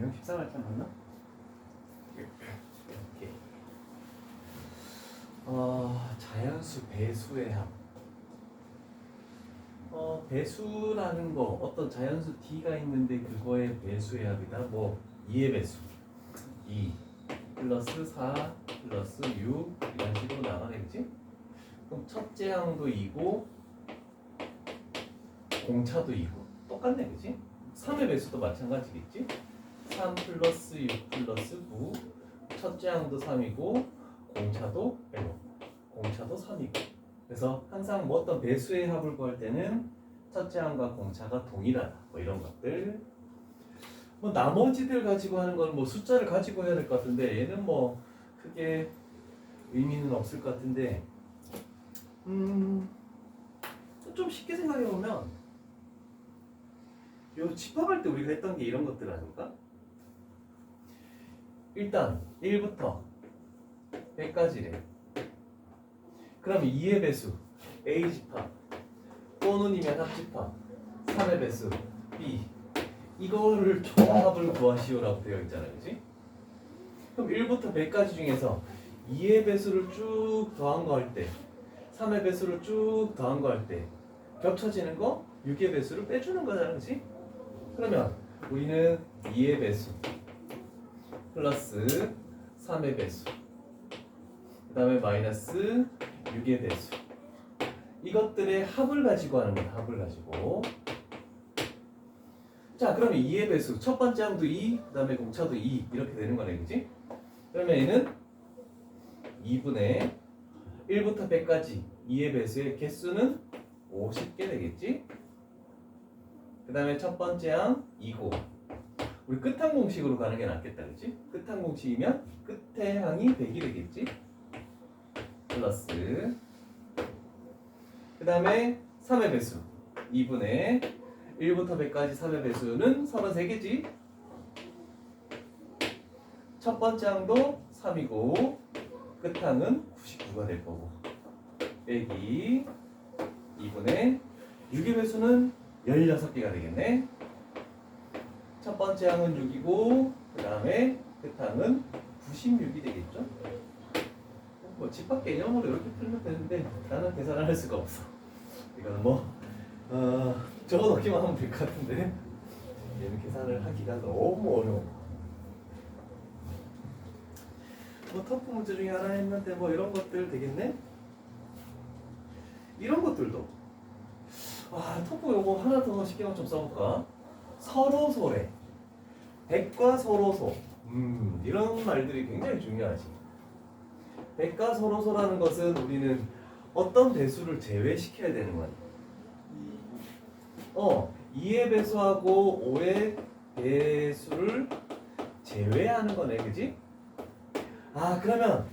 유형 14가 참 맞나? 오케이. 자연수 배수의 합. 배수라는 거 어떤 자연수 D가 있는데 그거의 배수의 합이다. 뭐 2의 배수 2 플러스 4 플러스 6 이런 식으로 나가겠지? 그럼 첫째 항도 2고 공차도 2고 똑같네, 그치? 3의 배수도 마찬가지겠지? 3 플러스 6 플러스 9 첫째 항도 3이고 공차도 3이고 그래서 항상 뭐 어떤 배수의 합을 구할 때는 첫째 항과 공차가 동일하다 뭐 이런 것들. 뭐 나머지들 가지고 하는 건 뭐 숫자를 가지고 해야 될 것 같은데 얘는 뭐 크게 의미는 없을 것 같은데 좀 쉽게 생각해 보면 요 집합할 때 우리가 했던 게 이런 것들 아닐까? 일단 1부터 100까지래. 그럼 2의 배수 A 집합 또는이면 합집합 3의 배수 B 이거를 조합을 구하시오라고 되어 있잖아요, 그렇지? 그럼 1부터 100까지 중에서 2의 배수를 쭉 더한 거 할 때 3의 배수를 쭉 더한 거 할 때 겹쳐지는 거 6의 배수를 빼주는 거잖아, 그렇지? 그러면 우리는 2의 배수 플러스 3의 배수 그 다음에 마이너스 6의 배수 이것들의 합을 가지고 하는 거야. 합을 가지고. 자, 그러면 2의 배수 첫 번째 항도 2 그 다음에 공차도 2 이렇게 되는 거네, 그치? 그러면 얘는 2분의 1부터 100까지 2의 배수의 개수는 50개 되겠지? 그 다음에 첫 번째 항 2고 우리 끝항 공식으로 가는 게 낫겠다, 그치? 끝항 공식이면 끝의 항이 100이 되겠지? 플러스 그 다음에 3의 배수 2분의 1부터 100까지 3의 배수는 33개지. 첫 번째 항도 3이고 끝항은 99가 될 거고 빼기 2분의 6의 배수는 16개가 되겠네. 첫 번째 항은 6이고 그 다음에 끝항은 96이 되겠죠. 뭐 집합 개념으로 이렇게 풀면 되는데 나는 계산을 할 수가 없어. 이거는 뭐 적어놓기만 하면 될 것 같은데 얘는 계산을 하기가 너무 어려워. 뭐 터프 문제 중에 하나 했는데 뭐 이런 것들 되겠네? 이런 것들도 터프 요거 하나 더 쉽게 좀 써볼까? 서로소래 백과 서로소 이런 말들이 굉장히 중요하지. 백과 서로소라는 것은 우리는 어떤 배수를 제외시켜야 되는 거야. 2의 배수하고 5의 배수를 제외하는 거네, 그지? 그러면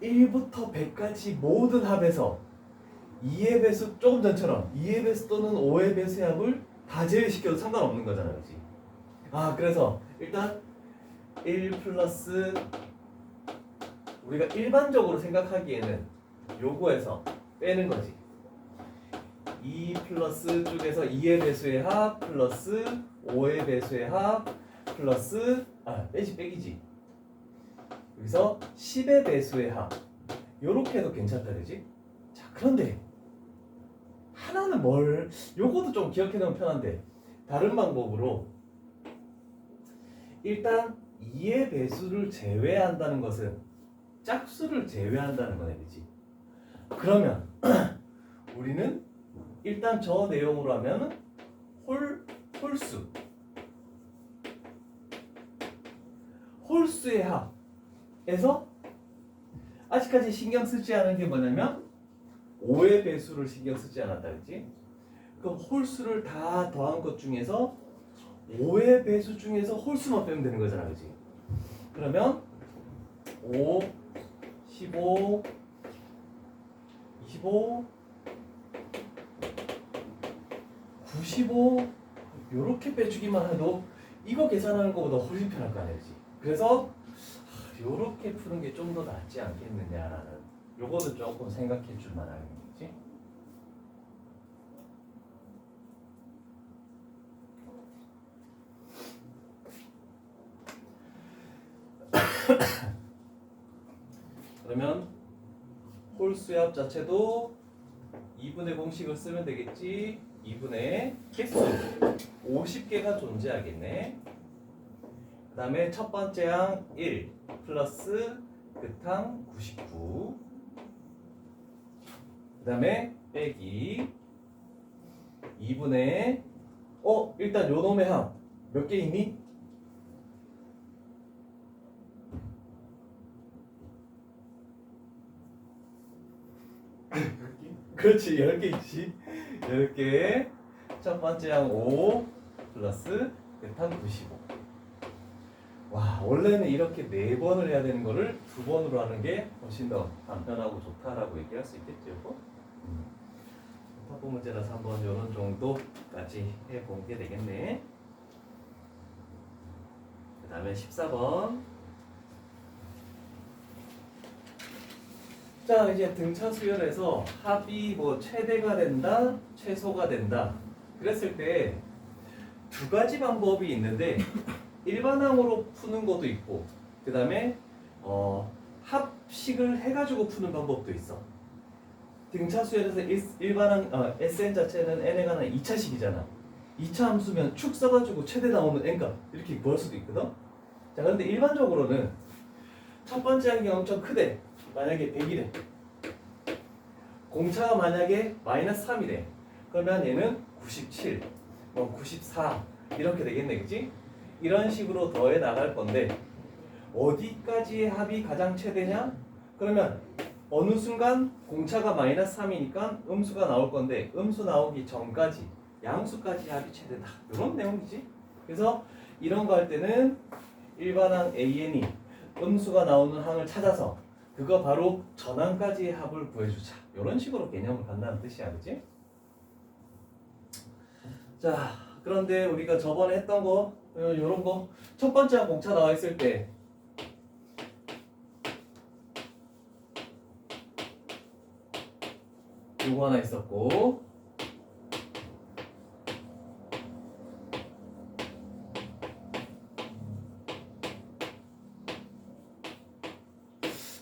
1부터 100까지 모든 합에서 2의 배수, 조금 전처럼 2의 배수 또는 5의 배수의 합을 다 제외시켜도 상관없는 거잖아, 그지? 그래서 일단 1 플러스 우리가 일반적으로 생각하기에는 요거에서 빼는 거지. 2 플러스 쪽에서 2의 배수의 합 플러스 5의 배수의 합 플러스 빼기지. 여기서 10의 배수의 합 요렇게 해도 괜찮다, 그지? 자, 그런데 하나는 요것도 좀 기억해 놓으면 편한데 다른 방법으로 일단 2의 배수를 제외한다는 것은 짝수를 제외한다는 거네, 그지? 그러면 우리는 일단 저 내용으로 하면 홀수의 합에서 아직까지 신경 쓰지 않은 게 뭐냐면 5의 배수를 신경 쓰지 않았다, 그렇지? 그럼 홀수를 다 더한 것 중에서 5의 배수 중에서 홀수만 빼면 되는 거잖아, 그렇지? 그러면 5, 15, 25, 95 요렇게 빼주기만 해도 이거 계산하는 것보다 훨씬 편할 거 아니지. 그래서 요렇게 푸는 게 좀 더 낫지 않겠느냐라는 요거는 조금 생각해 줄 만한 거지. 그러면 홀수의 합 자체도 2분의 공식을 쓰면 되겠지. 2분의 개수 50개가 존재하겠네. 그 다음에 첫 번째 항 1 플러스 끝항 99. 그 다음에 빼기 2분의 일단 요 놈의 항 몇 개 있니? 그렇지 10개 있지. 10개 첫 번째 항 5 플러스 끝항 95. 와 원래는 이렇게 4번을 해야 되는 거를 2번으로 하는 게 훨씬 더 간편하고 좋다라고 얘기할 수 있겠죠. 탑보 문제라서 한번 이런 정도까지 해보게 되겠네. 그 다음에 14번. 자 이제 등차 수열에서 합이 뭐 최대가 된다, 최소가 된다. 그랬을 때 두 가지 방법이 있는데 일반항으로 푸는 것도 있고 그 다음에 합식을 해가지고 푸는 방법도 있어. 등차 수열에서 일반항 Sn 자체는 n에 관한 2차식이잖아. 2차 함수면 축 써가지고 최대 나오는 n값 이렇게 구할 수도 있거든. 자 그런데 일반적으로는 첫 번째 항이 엄청 크대. 만약에 100이래. 공차가 만약에 마이너스 3이래. 그러면 얘는 97, 94 이렇게 되겠네, 그치? 이런 식으로 더해 나갈 건데 어디까지의 합이 가장 최대냐? 그러면 어느 순간 공차가 마이너스 3이니까 음수가 나올 건데 음수 나오기 전까지 양수까지 합이 최대다. 이런 내용이지. 그래서 이런 거 할 때는 일반항 AN이 음수가 나오는 항을 찾아서 그거 바로 전항까지의 합을 구해주자. 이런 식으로 개념을 간다는 뜻이야, 그치? 자, 그런데 우리가 저번에 했던 거, 요런 거, 첫 번째 항 공차 나와 있을 때 요거 하나 있었고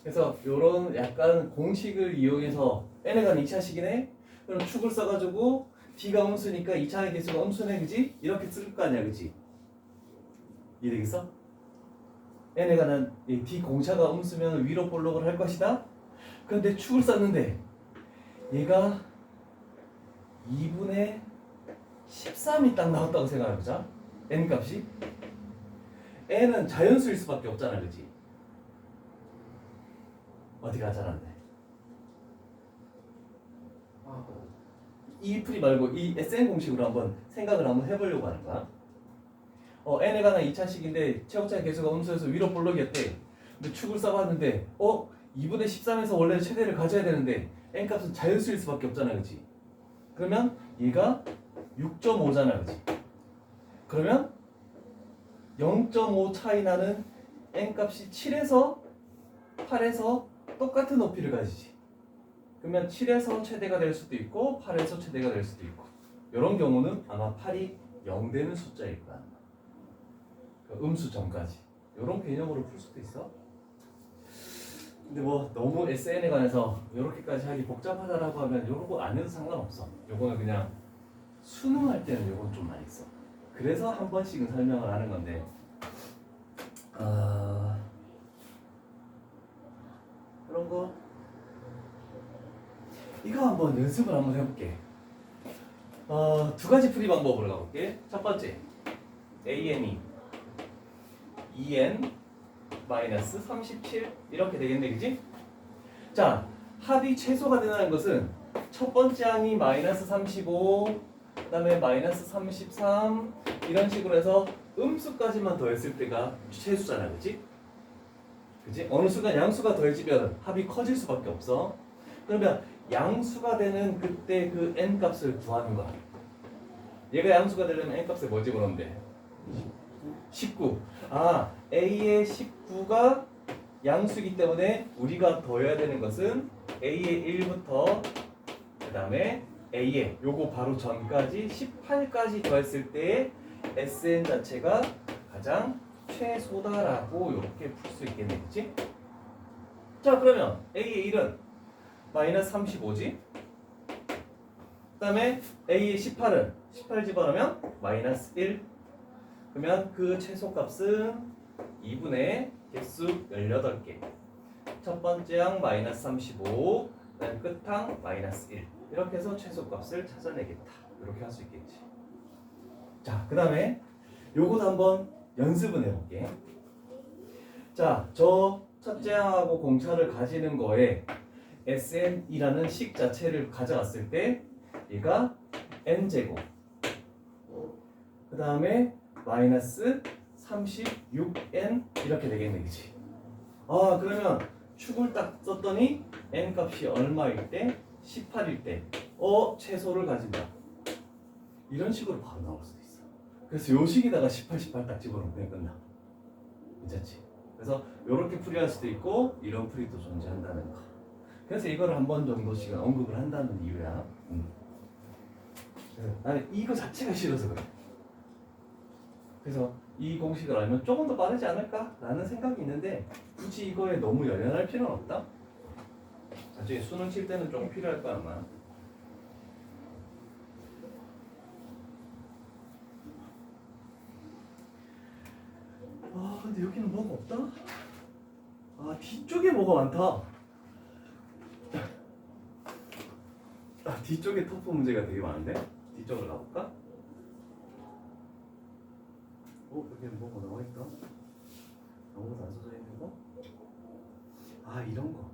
그래서 요런 약간 공식을 이용해서 n에 관한 2차식이네? 그럼 축을 써가지고 d가 음수니까 2차의 개수가 음수네, 그지? 이렇게 쓸 거 아니야, 그지? 이해되겠어? n에 관한 d 공차가 음수면 위로 볼록을 할 것이다? 그런데 축을 썼는데 얘가 2분의 13이 딱 나왔다고 생각해보자. n 값이 n은 자연수일 수밖에 없잖아, 그지? 어디가 잘안돼? 이 풀이 말고 이 SN 공식으로 한번 생각을 한번 해보려고 하는 거야. n에 관한 2차식인데 최고차의 개수가 음수에서 위로 볼록이었대. 근데 축을 써봤는데 2분의 13에서 원래 최대를 가져야 되는데 n 값은 자연수일 수밖에 없잖아, 그치? 그러면 얘가 6.5잖아, 그치? 그러면 0.5 차이 나는 n 값이 7에서 8에서 똑같은 높이를 가지지. 그러면 7에서 최대가 될 수도 있고 8에서 최대가 될 수도 있고 이런 경우는 아마 8이 0 되는 숫자일 거야. 음수 전까지 이런 개념으로 풀 수도 있어. 근데 뭐 너무 SN에 관해서 이렇게까지 하기 복잡하다라고 하면 이런 거 안 해도 상관없어. 요거는 그냥 수능할 때는 요건 좀 많이 써. 그래서 한 번씩은 설명을 하는 건데 그런 거 이거 한번 연습을 한번 해볼게. 두 가지 풀이 방법으로 가볼게. 첫 번째 AN이 2N 마이너스 37 이렇게 되겠네, 그지? 자, 합이 최소가 된다는 것은 첫 번째 항이 마이너스 35, 그 다음에 마이너스 33 이런 식으로 해서 음수까지만 더했을 때가 최소잖아, 그지? 그지? 어느 순간 양수가 더해지면 합이 커질 수밖에 없어. 그러면 양수가 되는 그때 그 n 값을 구하는 거야. 얘가 양수가 되려면 n 값을 뭐 집어넣으면 돼? 19. A의 19가 양수이기 때문에 우리가 더해야 되는 것은 A의 1부터 그 다음에 A의 요거 바로 전까지 18까지 더했을 때 SN 자체가 가장 최소다라고 이렇게 풀 수 있겠네, 그치? 자, 그러면 A의 1은 마이너스 35지? 그 다음에 A의 18은 18 집어넣으면 마이너스 1. 그러면 그 최소값은 2분의 개수 18개. 첫 번째 항 마이너스 35, 그다음 끝항 마이너스 1. 이렇게 해서 최소값을 찾아내겠다. 이렇게 할 수 있겠지. 자, 그 다음에 요것도 한번 연습을 해볼게. 자, 저 첫째 항하고 공차를 가지는 거에 SN이라는 식 자체를 가져갔을 때 얘가 n제곱, 그 다음에 마이너스 36n 이렇게 되겠네, 그치? 아, 그러면 축을 딱 썼더니 n 값이 얼마일 때? 18일 때 최소를 가진다. 이런 식으로 바로 나올 수도 있어. 그래서 요 식에다가 18, 18 딱 집어넣으면 그냥 끝나. 괜찮지? 그래서 이렇게 풀이할 수도 있고 이런 풀이도 존재한다는 거. 그래서 이거를 한 번 정도씩은 언급을 한다는 이유야. 나는 이거 자체가 싫어서 그래. 그래서 이 공식을 알면 조금 더 빠르지 않을까라는 생각이 있는데 굳이 이거에 너무 연연할 필요는 없다. 나중에 수능 칠 때는 조금 필요할 거야 아마. 아, 근데 여기는 뭐가 없다? 아, 뒤쪽에 뭐가 많다. 아, 뒤쪽에 터프 문제가 되게 많은데? 뒤쪽으로 가볼까? 여기 뭐가 나와있다? 아무것도 안 써져 있는 거? 아, 이런 거.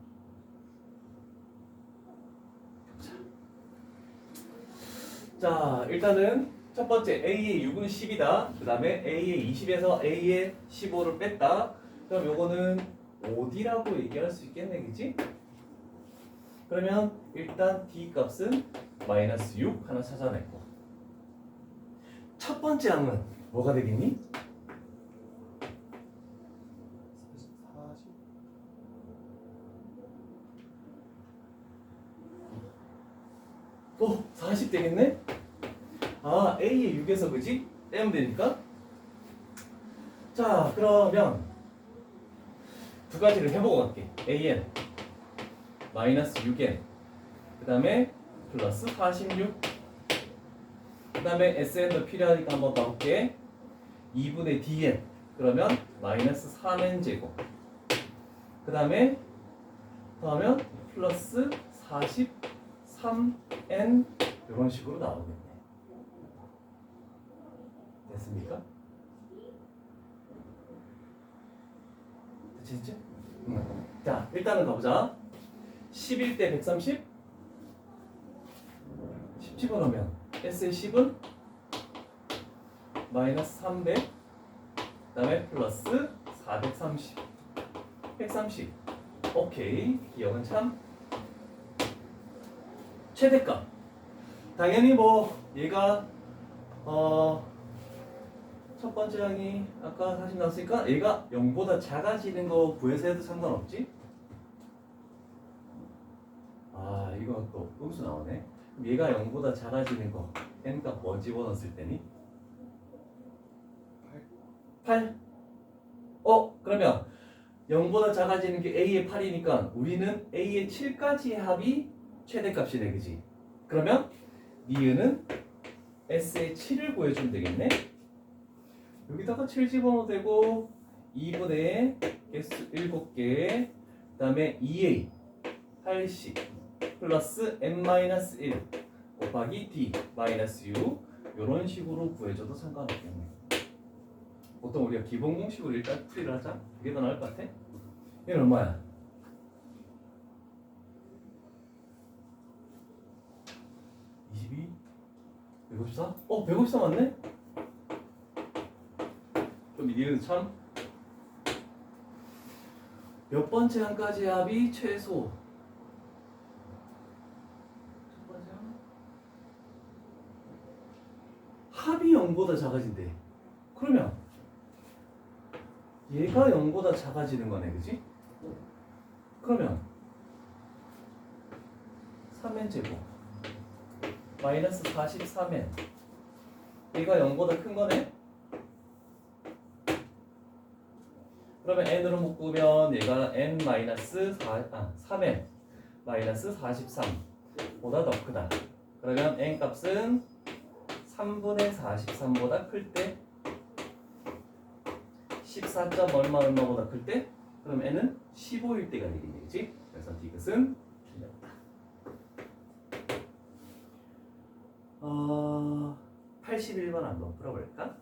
자, 일단은 첫 번째 A의 6은 10이다. 그 다음에 A의 20에서 A의 15를 뺐다. 그럼 요거는 어디라고 얘기할 수 있겠네, 그치? 그러면 일단 D 값은 마이너스 6 하나 찾아냈고, 첫 번째 항은 뭐가 되겠니? 40 되겠네? 아, A의 6에서 그지? 떼면 되니까. 자, 그러면 두 가지를 해보고 갈게. AN 마이너스 6N, 그 다음에 플러스 46, 그 다음에 SN도 필요하니까 한번 봐볼게. 2분의 DN, 그러면 마이너스 3N 제곱, 그 다음에 더하면 플러스 43N, 이런 식으로 나오겠네. 됐습니까? 됐지? 자, 일단은 가보자. 11대 130, 10 집어넣으면 S의 10은 마이너스 300, 그 다음에 플러스 430, 130. 오케이, 기억은 참. 최대값 당연히 뭐 얘가 첫 번째 항이 아까 40 나왔으니까 얘가 0보다 작아지는 거 구해서 해도 상관없지? 아, 이거 또 음수 나오네. 그럼 얘가 0보다 작아지는 거 n값 뭐 집어넣었을 때니? 8. 그러면 0보다 작아지는 게 a의 8이니까 우리는 a의 7까지의 합이 최대값이네, 그지? 그러면 니은은 S의 7을 구해주면 되겠네? 여기다가 7 집어넣어도 되고 2분의 개수 7개, 그 다음에 2A 80 플러스 n-1 곱하기 d 마이너스 u, 이런 식으로 구해줘도 상관없겠네. 보통 우리가 기본 공식으로 일단 풀이를 하자. 그게 더 나을 것 같아? 얘는 얼마야? 22? 154? 154 맞네? 그럼 이는 참 몇 번째 항까지 합이 최소? 첫 번째 항? 합이 0보다 작아진대. 그러면 얘가 0보다 작아지는 거네, 그지? 그러면 3n 제곱 마이너스 43n, 얘가 0보다 큰 거네? 그러면 n으로 묶으면 얘가 n-3n 마이너스 43보다 더 크다. 그러면 n 값은 3분의 43보다 클 때 14. 얼마보다 클 때? 그럼 n은 15일 때가 되겠지? 그래서 디귿은 틀렸다. 81번 한번 풀어볼까?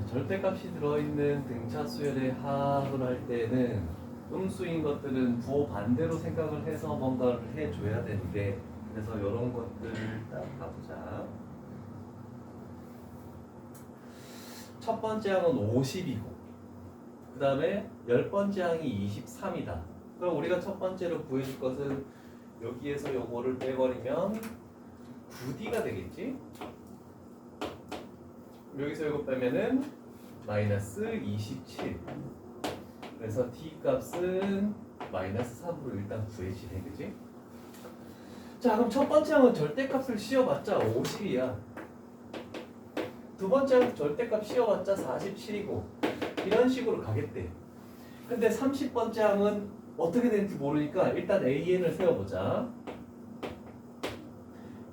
절대값이 들어있는 등차 수열의 합을 할 때는 음수인 것들은 부호 반대로 생각을 해서 뭔가를 해줘야 되는데, 그래서 이런 것들을 딱 가보자. 첫 번째 항은 50이고 그 다음에 10번째 항이 23이다. 그럼 우리가 첫 번째로 구해줄 것은 여기에서 요거를 빼버리면 9D가 되겠지? 여기서 이거 빼면은 마이너스 27. 그래서 D 값은 마이너스 3으로 일단 구해지네, 그지? 자, 그럼 첫 번째 항은 절대값을 씌워봤자 50이야. 두 번째 항은 절대값 씌워봤자 47이고 이런 식으로 가겠대. 근데 30번째 항은 어떻게 되는지 모르니까 일단 AN을 세워보자.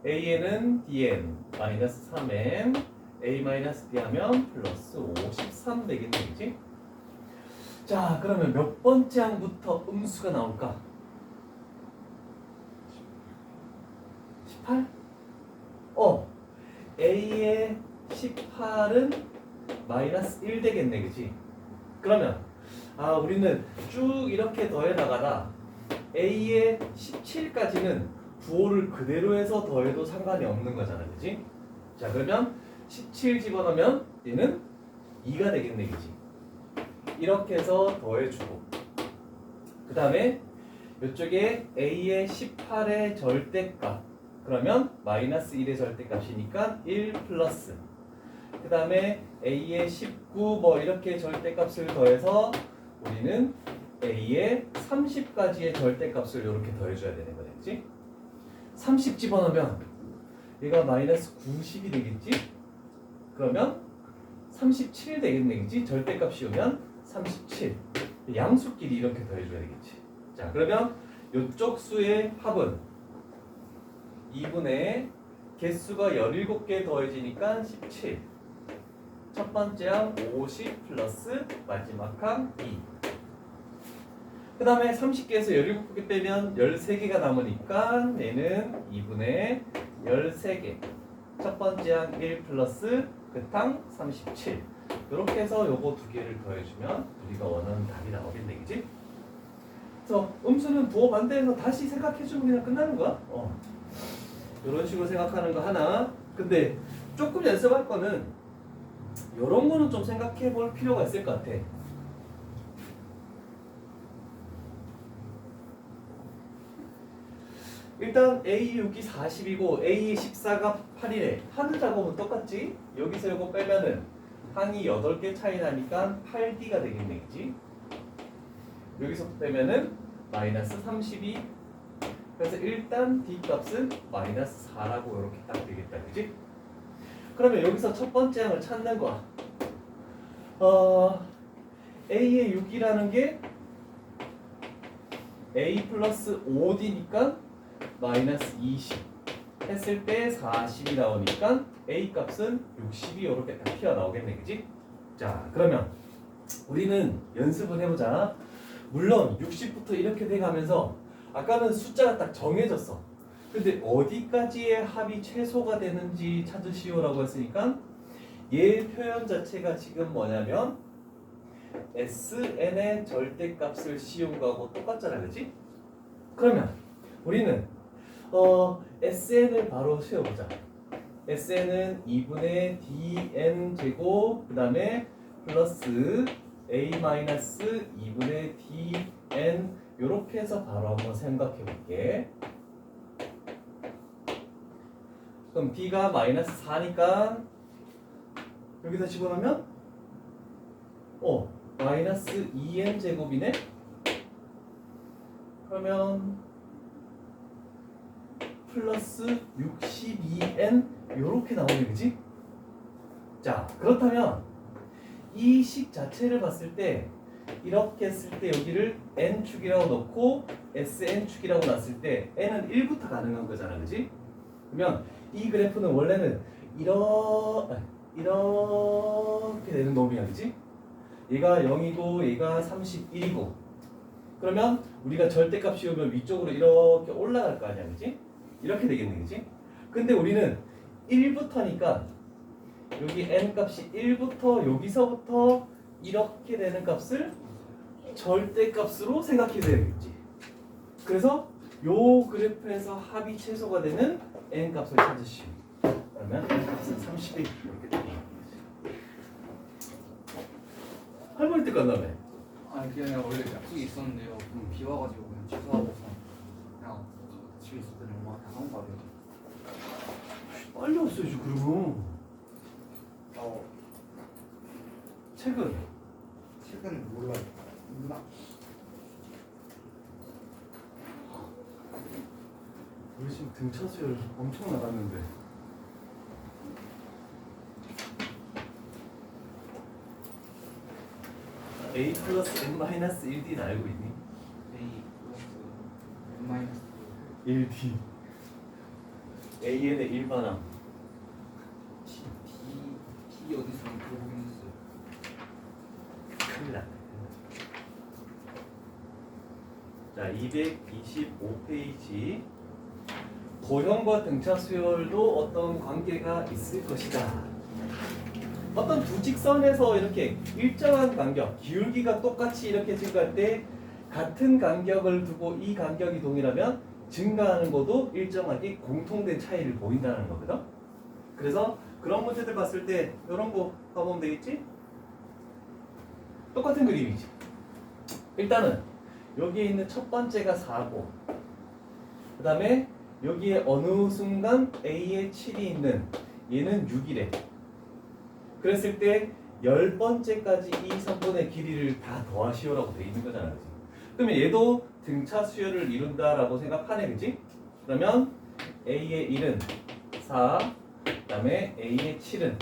AN은 DN 마이너스 3N A 마이너스 D 하면 플러스 53 되겠네, 그치? 자, 그러면 몇 번째 항부터 음수가 나올까? 18? A의 18은 마이너스 1 되겠네, 그치? 그러면 우리는 쭉 이렇게 더해 나가다 A의 17까지는 부호를 그대로 해서 더해도 상관이 없는 거잖아, 그치? 자, 그러면 17 집어넣으면 얘는 2가 되겠네, 그치? 이렇게 해서 더해주고 그 다음에 이쪽에 A의 18의 절대값, 그러면 마이너스 1의 절대값이니까 1 플러스 그 다음에 A의 19 뭐 이렇게 절대값을 더해서 우리는 A의 30까지의 절대값을 이렇게 더해줘야 되는 거겠지? 30 집어넣으면 얘가 마이너스 90이 되겠지? 그러면 37 되겠네, 그치? 절대값 씌우면 37. 양수끼리 이렇게 더해줘야 되겠지. 자, 그러면 이쪽 수의 합은 2분의 개수가 17개 더해지니까 17. 첫 번째 항 50 플러스 마지막 항 2. 그 다음에 30개에서 17개 빼면 13개가 남으니까 얘는 2분의 13개. 첫 번째 항 1 플러스 끝항 37. 이렇게 해서 요거 두 개를 더해주면 우리가 원하는 답이 나오겠네, 그치? 그래서 음수는 부호 반대해서 다시 생각해주면 그냥 끝나는 거야. 이런 식으로 생각하는 거 하나. 근데 조금 연습할 거는 이런 거는 좀 생각해 볼 필요가 있을 것 같아. 일단 A6이 40이고 A 14가 8이래. 하는 작업은 똑같지? 여기서 이거 빼면은 항이 8개 차이 나니까 8D가 되겠네, 그치? 여기서 빼면은 마이너스 32. 그래서 일단 D 값은 마이너스 4라고 이렇게 딱 되겠다, 그치? 그러면 여기서 첫 번째 항을 찾는 거야. A의 6이라는 게 A 플러스 5D니까 마이너스 20 했을 때 40이 나오니까 A 값은 60이 이렇게 딱 튀어나오겠네, 그치? 자, 그러면 우리는 연습을 해보자. 물론 60부터 이렇게 돼가면서 아까는 숫자가 딱 정해졌어. 근데 어디까지의 합이 최소가 되는지 찾으시오라고 했으니까 얘 표현 자체가 지금 뭐냐면 SN의 절대값을 씌운 거하고 똑같잖아, 그치? 그러면 우리는 SN을 바로 세워보자. SN은 2분의 DN 제곱 그 다음에 플러스 A-2분의 DN 요렇게 해서 바로 한번 생각해 볼게. 그럼 D가 마이너스 4니까 여기다 집어넣으면 마이너스 2n 제곱이네. 그러면 플러스 62n 요렇게 나오네, 그지? 자, 그렇다면 이 식 자체를 봤을 때 이렇게 했을 때 여기를 n축이라고 넣고 sn축이라고 놨을 때 n은 1부터 가능한 거잖아, 그지? 그러면 이 그래프는 원래는 이렇게 되는 놈이야, 그지? 얘가 0이고 얘가 31이고 그러면 우리가 절대값 씌우면 위쪽으로 이렇게 올라갈 거 아니야, 그지? 이렇게 되겠네, 그지? 근데 우리는 1부터니까 여기 n 값이 1부터 여기서부터 이렇게 되는 값을 절대값으로 생각해야 되겠지. 그래서 요 그래프에서 합이 최소가 되는 n 값을 찾으시오. 그러면 n 값은 31 이렇게 되는 거지. 할머니 때 간다며? 아니 그게 아니라 원래 약속이 있었는데요. 비 와가지고 그냥 취소하고서 그냥 집에 있었더니 엄마가 다 나온 거 같아요. 빨리 왔어야지 그러면. 책은? 책은 몰라요. 누나 우리 지금 등차 수열 엄청 나갔는데. a 플러스 n 마이너스 1d는 알고 있니? A 플러스 N 마이너스 1d an의 일반항. D 어디서 들어보긴 했어요. 큰일 났네. 자, 225페이지. 도형과 등차 수열도 어떤 관계가 있을 것이다. 어떤 두 직선에서 이렇게 일정한 간격, 기울기가 똑같이 이렇게 증가할 때 같은 간격을 두고 이 간격이 동일하면 증가하는 것도 일정하게 공통된 차이를 보인다는 거거든. 그래서 그런 문제들 봤을 때 이런 거 봐보면 되겠지? 똑같은 그림이지. 일단은 여기에 있는 첫 번째가 4고 그 다음에 여기에 어느 순간 A에 7이 있는 얘는 6이래. 그랬을 때 10번째까지 이 선분의 길이를 다 더하시오라고 돼 있는 거잖아, 그치? 그러면 얘도 등차 수열을 이룬다라고 생각하네, 그치? 그러면 A의 1은 4, 그 다음에 A의 7은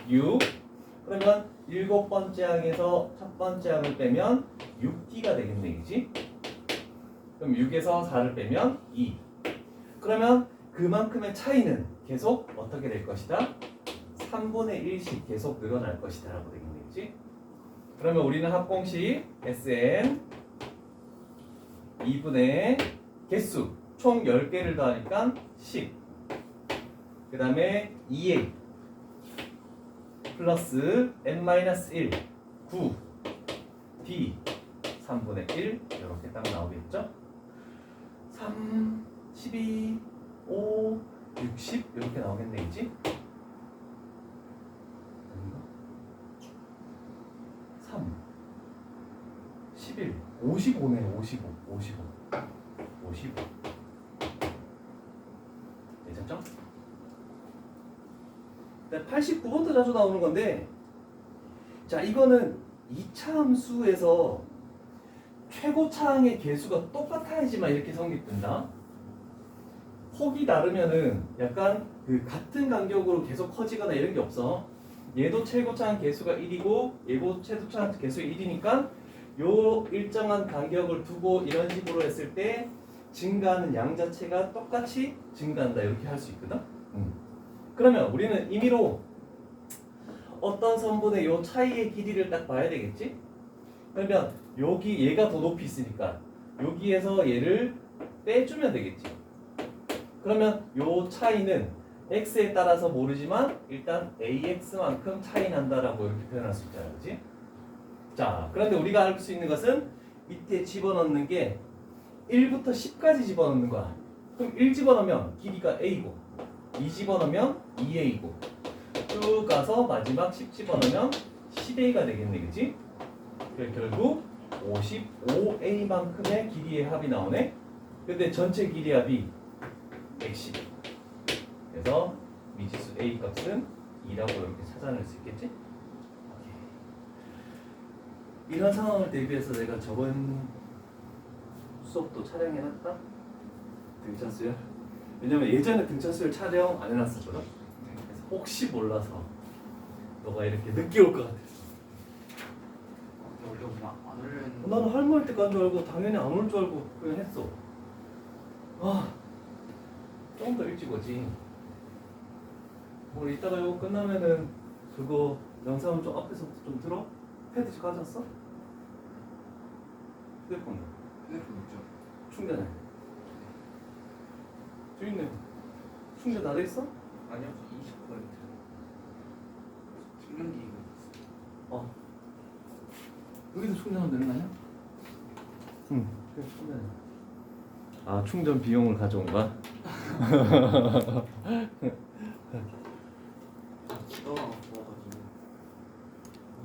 6. 그러면 7번째 항에서 첫 번째 항을 빼면 6D가 되겠네, 그치? 그럼 6에서 4를 빼면 2. 그러면 그만큼의 차이는 계속 어떻게 될 것이다? 3분의 1씩 계속 늘어날 것이다 라고 되겠네, 그치? 그러면 우리는 합공식 SN 2분의 개수 총 10개를 더하니까 10. 그 다음에 2A 플러스 n-1 9 D 3분의 1 이렇게 딱 나오겠죠? 3 12 5 60 이렇게 나오겠네, 그치? 3 11 55네. 55 괜찮죠? 89번도 자주 나오는 건데, 자, 이거는 2차 함수에서 최고차항의 개수가 똑같아야지만 이렇게 성립된다. 폭이 다르면은 약간 그 같은 간격으로 계속 커지거나 이런 게 없어. 얘도 최고차항 개수가 1이고 얘도 최고차항 개수가 1이니까 요 일정한 간격을 두고 이런 식으로 했을 때 증가하는 양 자체가 똑같이 증가한다, 이렇게 할 수 있거든. 그러면 우리는 임의로 어떤 선분의 요 차이의 길이를 딱 봐야 되겠지? 그러면 여기 얘가 더 높이 있으니까 여기에서 얘를 빼주면 되겠지. 그러면 요 차이는 x에 따라서 모르지만 일단 ax만큼 차이 난다라고 이렇게 표현할 수 있잖아, 그렇지? 자, 그런데 우리가 알 수 있는 것은 밑에 집어넣는 게 1부터 10까지 집어넣는 거야. 그럼 1 집어넣으면 길이가 a고 2 집어넣으면 2a고 쭉 가서 마지막 10 집어넣으면 10a가 되겠네, 그치? 결국 55a만큼의 길이의 합이 나오네. 근데 전체 길이 합이 110. 그래서 미지수 a 값은 2라고 이렇게 찾아낼 수 있겠지? 오케이. 이런 상황을 대비해서 내가 저번 수업도 촬영해놨다? 등차 수열? 왜냐면 예전에 등차 수열 촬영 안 해놨었거든? 그래서 혹시 몰라서 너가 이렇게 늦게 올 것 같아. 원래 그냥 안 올렸는데. 나는 할머니 때 간 줄 알고 당연히 안 올 줄 알고 그냥 했어. 조금 더 일찍 오지. 오늘 이따가 이거 끝나면은 그거 영상을 좀 앞에서부터 좀 들어? 패드 좀 가져왔어? 휴대폰 휴대폰 있죠? 충전해. 저기 있네. 충전 다 돼 있어? 아니요, 20%. 충전기가 있어요. 여기서 충전하면 되는 거 아니야? 응. 그래 충전해. 아 충전 비용을 가져온가? 기가가 좋아가지고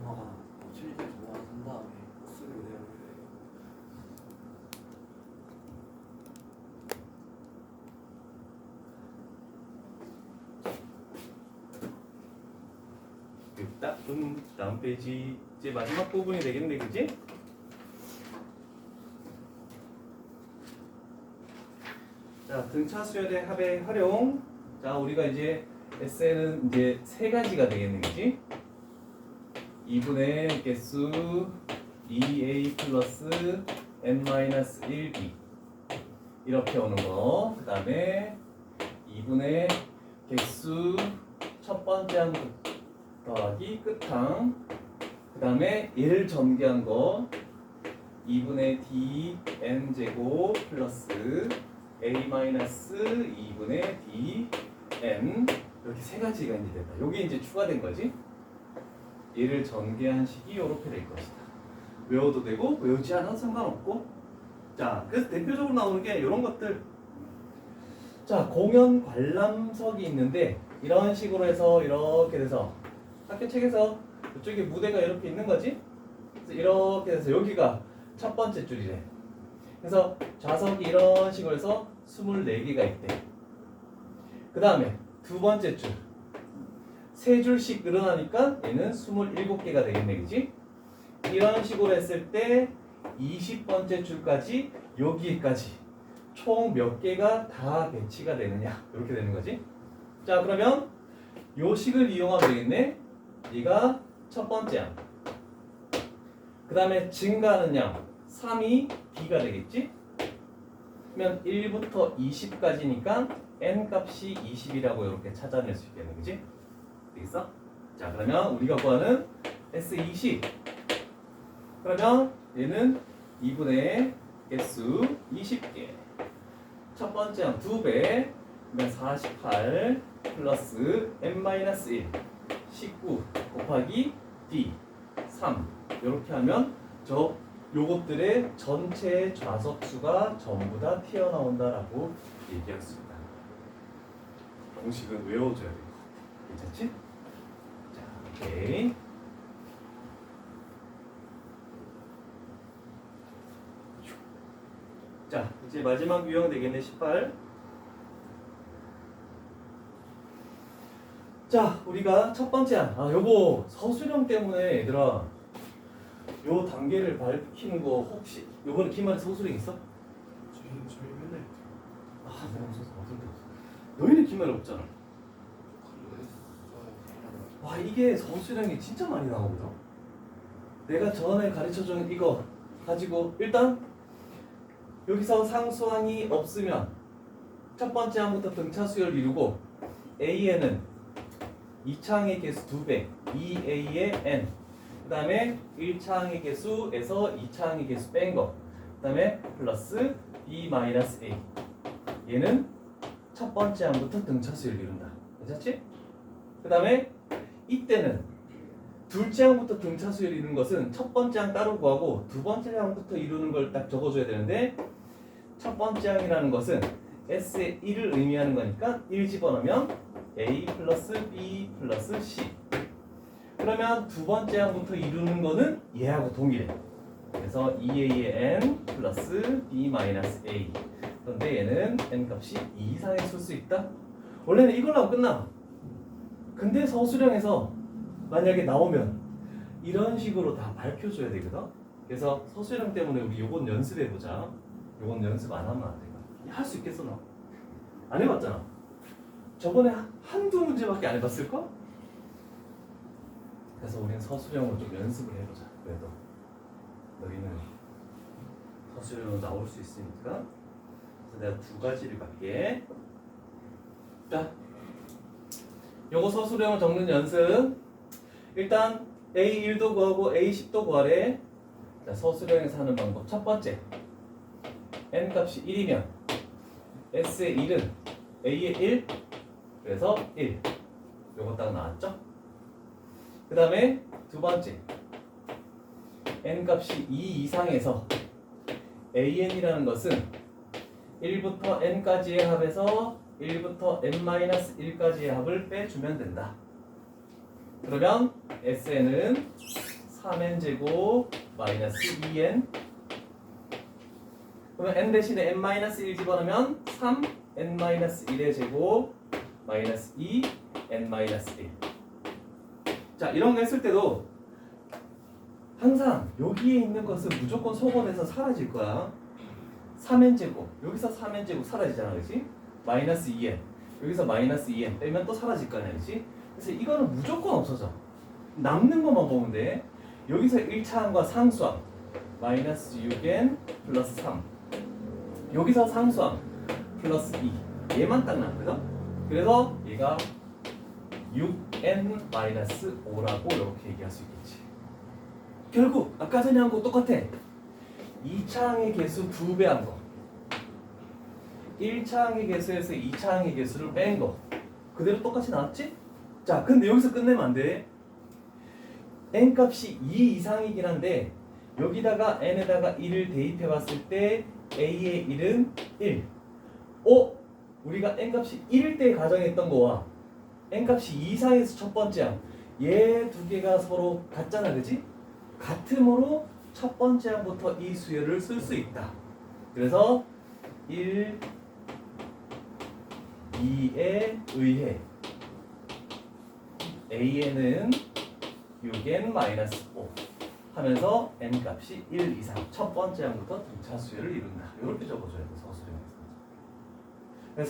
엄마가 실제 좋아 산 다음에 쓰게 돼요. 됐다. 다음 페이지 이제 마지막 부분이 되겠네, 그지? 자, 등차 수열의 합의 활용. 자, 우리가 이제 SN은 이제 세 가지가 되겠네, 그지? 2분의 개수 2a 플러스 n-1b 이렇게 오는 거. 그 다음에 2분의 개수 첫 번째 항 더하기 끝항. 그 다음에 얘를 전개한 거 2분의 d n제곱 플러스 a-2분의 d n 이렇게 세 가지가 이제 됐다. 요게 이제 추가된 거지. 얘를 전개한 식이 이렇게 될 것이다. 외워도 되고 외우지 않아도 상관없고. 자, 그래서 대표적으로 나오는 게 이런 것들. 자, 공연 관람석이 있는데 이런 식으로 해서 이렇게 돼서 학교 책에서 이쪽에 무대가 이렇게 있는 거지. 그래서 이렇게 돼서 여기가 첫 번째 줄이래. 그래서 좌석이 이런 식으로 해서 24개가 있대. 그 다음에 두 번째 줄. 세 줄씩 늘어나니까 얘는 27개가 되겠네, 그지? 이런 식으로 했을 때 20번째 줄까지 여기까지 총 몇 개가 다 배치가 되느냐 이렇게 되는 거지. 자, 그러면 요 식을 이용하면 되겠네. 얘가 첫 번째 양. 그 다음에 증가하는 양 3이 D가 되겠지? 그러면 1부터 20까지니까 n 값이 20이라고 이렇게 찾아낼 수 있겠네, 그지? 되겠어? 자, 그러면 우리가 구하는 S20. 그러면 얘는 2분의 개수 20개. 첫 번째 양 2배. 그러면 48 플러스 n-1 19 곱하기 d 3 이렇게 하면 요것들의 전체 좌석 수가 전부 다 튀어나온다라고 얘기할 수 있다. 공식은 외워줘야 돼. 괜찮지? 자, 오케이. 자, 이제 마지막 유형 되겠네. 18. 자, 우리가 첫 번째 요거 서술형 때문에 얘들아 요 단계를 밝히는 거 혹시 요번에 기말에 서술형 있어? 저희 맨날 내가 무슨 어떤 데 없어. 너희는 기말에 없잖아. 와, 이게 서술형이 진짜 많이 나오거든. 내가 전에 가르쳐준 이거 가지고 일단 여기서 상수항이 없으면 첫 번째 항부터 등차 수열을 이루고 A에는 2차항의 개수 2배 2A의 N, 그 다음에 1차항의 개수에서 2차항의 개수 뺀 거, 그 다음에 플러스 B-A. 얘는 첫 번째 항부터 등차 수열을 이룬다. 괜찮지? 그 다음에 이때는 둘째 항부터 등차 수열을 이루는 것은 첫 번째 항 따로 구하고 두 번째 항부터 이루는 걸 딱 적어줘야 되는데, 첫 번째 항이라는 것은 S의 1을 의미하는 거니까 1 집어넣으면 A 플러스 B 플러스 C. 그러면 두 번째 항부터 이루는 거는 얘하고 동일해. 그래서 2A의 N 플러스 B-A. 그런데 얘는 N 값이 2 이상에 쓸 수 있다. 원래는 이걸로 하면 끝나. 근데 서술형에서 만약에 나오면 이런 식으로 다 밝혀줘야 되거든. 그래서 서술형 때문에 우리 요건 연습해보자. 요건 연습 안 하면 안 돼. 할 수 있겠어 너? 안 해봤잖아. 저번에 한두 문제밖에 안 해봤을까? 그래서 우리는 서술형으로 좀 연습을 해보자. 그래도 너희는 서술형으로 나올 수 있으니까. 그래서 내가 두 가지를 갈게. 자, 요거 서술형을 적는 연습. 일단 A1도 구하고 A10도 구하래. 자, 서술형에서 하는 방법. 첫 번째, N값이 1이면 S의 1은 A의 1, 그래서 1. 요거 딱 나왔죠? 그 다음에 두 번째, N값이 2 이상에서 AN이라는 것은 1부터 N까지의 합에서 1부터 N-1까지의 합을 빼주면 된다. 그러면 SN은 3N제곱 마이너스 2N. 그러면 N 대신에 N-1 집어넣으면 3N-1의 제곱 마이너스 2N-1. 자, 이런 거 했을 때도 항상 여기에 있는 것은 무조건 소번해서 사라질 거야. 3N제곱, 여기서 3N제곱 사라지잖아, 그렇지? 마이너스 2N, 여기서 마이너스 2N 빼면 또 사라질 거 아니야, 그렇지? 그래서 이거는 무조건 없어져. 남는 것만 보면 돼. 여기서 1차항과 상수항 마이너스 6N 플러스 3, 여기서 상수항 플러스 2, 얘만 딱 남거든? 그래서 얘가 6N 마이너스 5라고 이렇게 얘기할 수 있겠지. 결국 아까 전에 한 거 똑같아. 2차항의 개수 2배 한 거, 1차항의 개수에서 2차항의 개수를 뺀 거 그대로 똑같이 나왔지? 자, 근데 여기서 끝내면 안 돼. N값이 2 이상이긴 한데 여기다가 N에다가 1을 대입해 봤을 때 A의 1은 1. 우리가 N값이 1일 때 가정했던 거와 N값이 2 이상에서 첫 번째 항, 얘 두 개가 서로 같잖아, 그치? 같음으로 첫 번째 항부터 이 수열을 쓸 수 있다. 그래서 1, 2에 의해 AN은 6N-5 하면서 N값이 1 이상 첫 번째 항부터 등차 수열을 이룬다. 이렇게 적어줘야 돼, 서술형에서.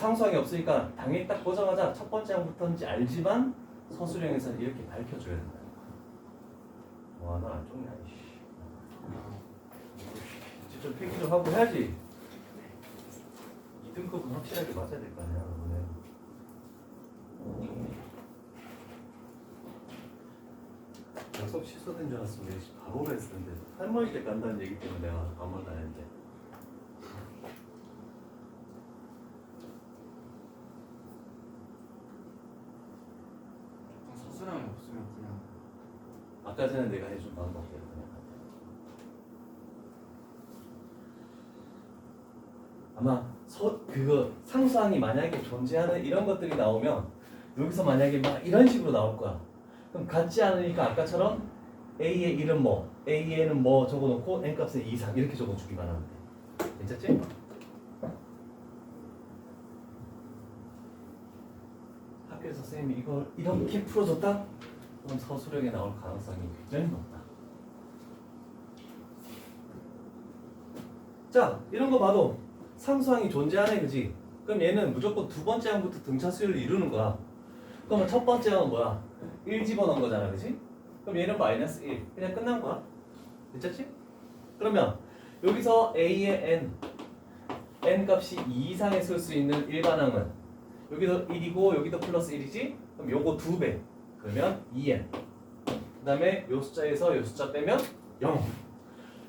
상수항이 없으니까 당연히 딱 보자마자 첫 번째 항부터인지 알지만 서술형에서는 이렇게 밝혀줘야 된다. 와, 너 안 좋냐, 이씨. 직접 필기 좀 하고 해야지. 2등급은 확실하게 맞아야 될 거 아니야, 이번에. 약속 취소된 줄 알았으면 바로 했을 텐데 할머니 댁 간다는 얘기 때문에 내가 아무 말도 안 했는데. 서술형이 없으면 그냥 아까 전에 내가 해준 방법대로 그냥 아마 그거 상수항이 만약에 존재하는 이런 것들이 나오면 여기서 만약에 막 이런 식으로 나올 거야. 그럼 같지 않으니까 아까처럼 A의 1은 뭐, A에는 뭐 적어놓고 N값은 2 이상 이렇게 적어주기만 하면 돼. 괜찮지? 학교에서 선생님이 이걸 이렇게 풀어줬다? 그럼 서술형에 나올 가능성이 굉장히 높다. 자, 이런 거 봐도 상수항이 존재하네, 그지? 그럼 얘는 무조건 두 번째 항부터 등차 수열을 이루는 거야. 그러면 첫 번째 항은 뭐야? 1 집어넣은 거잖아, 그지? 그럼 얘는 마이너스 1. 그냥 끝난 거야. 괜찮지? 그러면 여기서 A의 N 값이 2 이상에 쓸 수 있는 일반항은 여기도 1이고 여기도 플러스 1이지? 그럼 요거 2배. 그러면 2N. 그 다음에 요 숫자에서 요 숫자 빼면 0.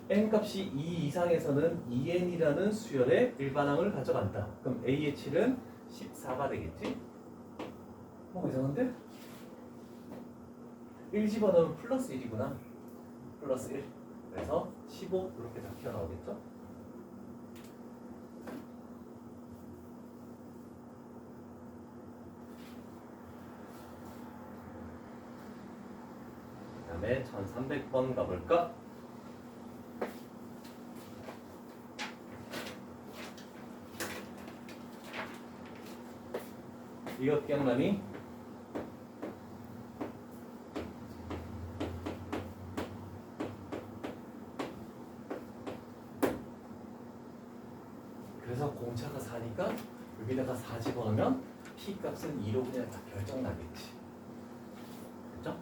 N 값이 2 이상에서는 2N이라는 수열의 일반항을 가져간다. 그럼 A의 7은 14가 되겠지? 이상한데? 1 집어넣으면 플러스 1이구나. 플러스 1. 그래서 15 이렇게 다 튀어나오겠죠? 그 다음에 1300번 가볼까? 이거 기억나니? 공차가 4니까 여기다가 4 집어넣으면 p 값은 2로 그냥 다 결정나겠지. 됐죠?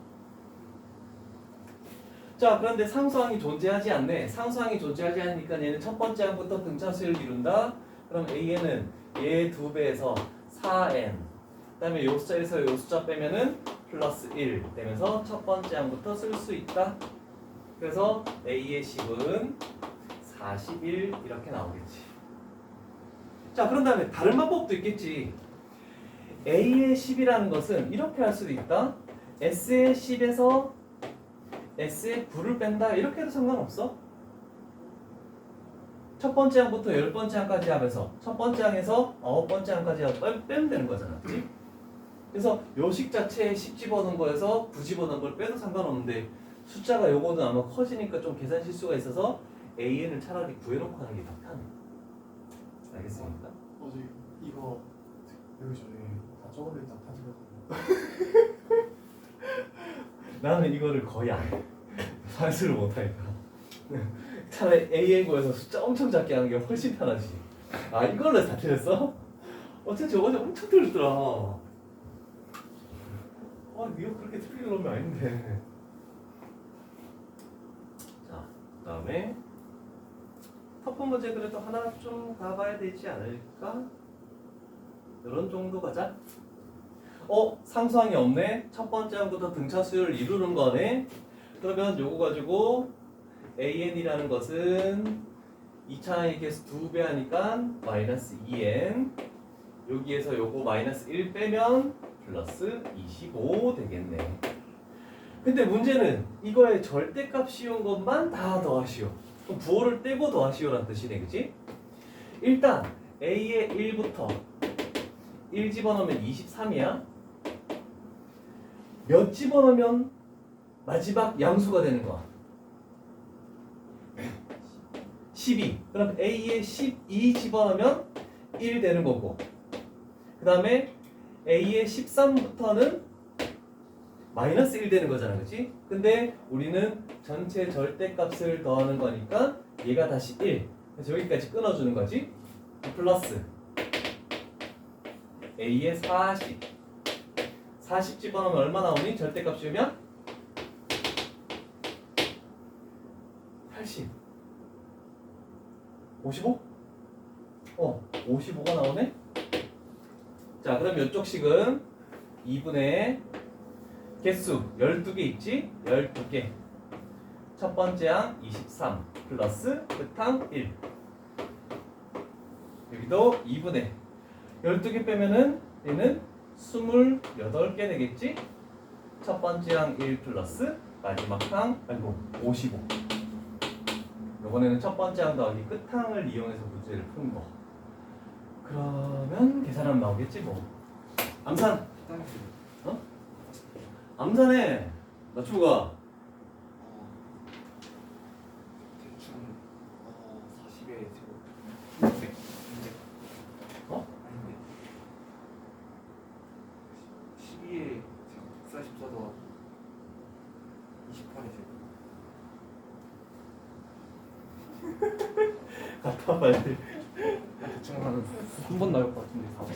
자, 그런데 상수항이 존재하지 않네. 상수항이 존재하지 않으니까 얘는 첫 번째 항부터 등차수를 이룬다. 그럼 a는 얘 2배에서 4n, 그다음에 요 숫자에서 요 숫자 빼면은 플러스 1 되면서 첫 번째 항부터 쓸 수 있다. 그래서 a의 10은 41 이렇게 나오겠지. 자, 그런 다음에 다른 방법도 있겠지. a의 10이라는 것은 이렇게 할 수도 있다. s의 10에서 s의 9를 뺀다. 이렇게 해도 상관없어. 첫 번째 항부터 10번째 항까지 하면서 첫 번째 항에서 9번째 항까지 빼면 되는 거잖아. 그치? 그래서 요식 자체에 10 집어넣은 거에서 9 집어넣은 걸 빼도 상관없는데 숫자가 요거는 아마 커지니까 좀 계산 실수가 있어서 AN을 차라리 구해놓고 하는 게 더 편해. 알겠습니까? 어제 이거 배우기 전에 다 적어냈다 다 들었거든요. 나는 이거를 거의 안 해. 산수를 못하니까. 차라리 AN 구해서 숫자 엄청 작게 하는 게 훨씬 편하지. 아, 이걸로 다 틀렸어? 어째 저번에 엄청 틀렸더라. 아, 이거 그렇게 틀릴 놈이 아닌데. 자, 그 다음에 터프 문제 그래도 하나 좀 가봐야 되지 않을까? 이런 정도 가자. 상수항이 없네. 첫 번째 항부터 등차 수열을 이루는 거네. 그러면 요거 가지고 AN이라는 것은 2차의 개수 2배 하니까 마이너스 2N, 여기에서 요거 마이너스 1 빼면 플러스 25 되겠네. 근데 문제는 이거의 절대값 씌운 것만 다 더하시오. 그럼 부호를 떼고 더하시오라는 뜻이네, 그치? 일단 A의 1부터 1 집어넣으면 23이야. 몇 집어넣으면 마지막 양수가 되는 거야? 12. 그럼 A에 12 집어넣으면 1 되는 거고, 그 다음에 A에 13부터는 마이너스 1 되는 거잖아, 그치? 근데 우리는 전체 절대값을 더하는 거니까 얘가 다시 1. 그래서 여기까지 끊어주는 거지. 플러스 A에 40 집어넣으면 얼마 나오니? 절대값 씌우면 80. 55? 55가 나오네? 자, 그럼 이쪽 식은 2분의 개수 12개 있지? 12개. 첫 번째 항 23 플러스 끝항 1. 여기도 2분의 12개 빼면은 얘는 28개 되겠지? 첫 번째 항 1 플러스 마지막 항 55. 이번에는 첫 번째 항 더하기 끝항을 이용해서 문제를 푼 거. 그러면 계산하면 나오겠지 뭐. 암산. 암산해. 낮추가. 대충 40의 제곱. 네. 아닌데. 12의 제곱 144도 28의 제곱. 갖다 빨리. 대충 한 번 나올 것 같은데 4번.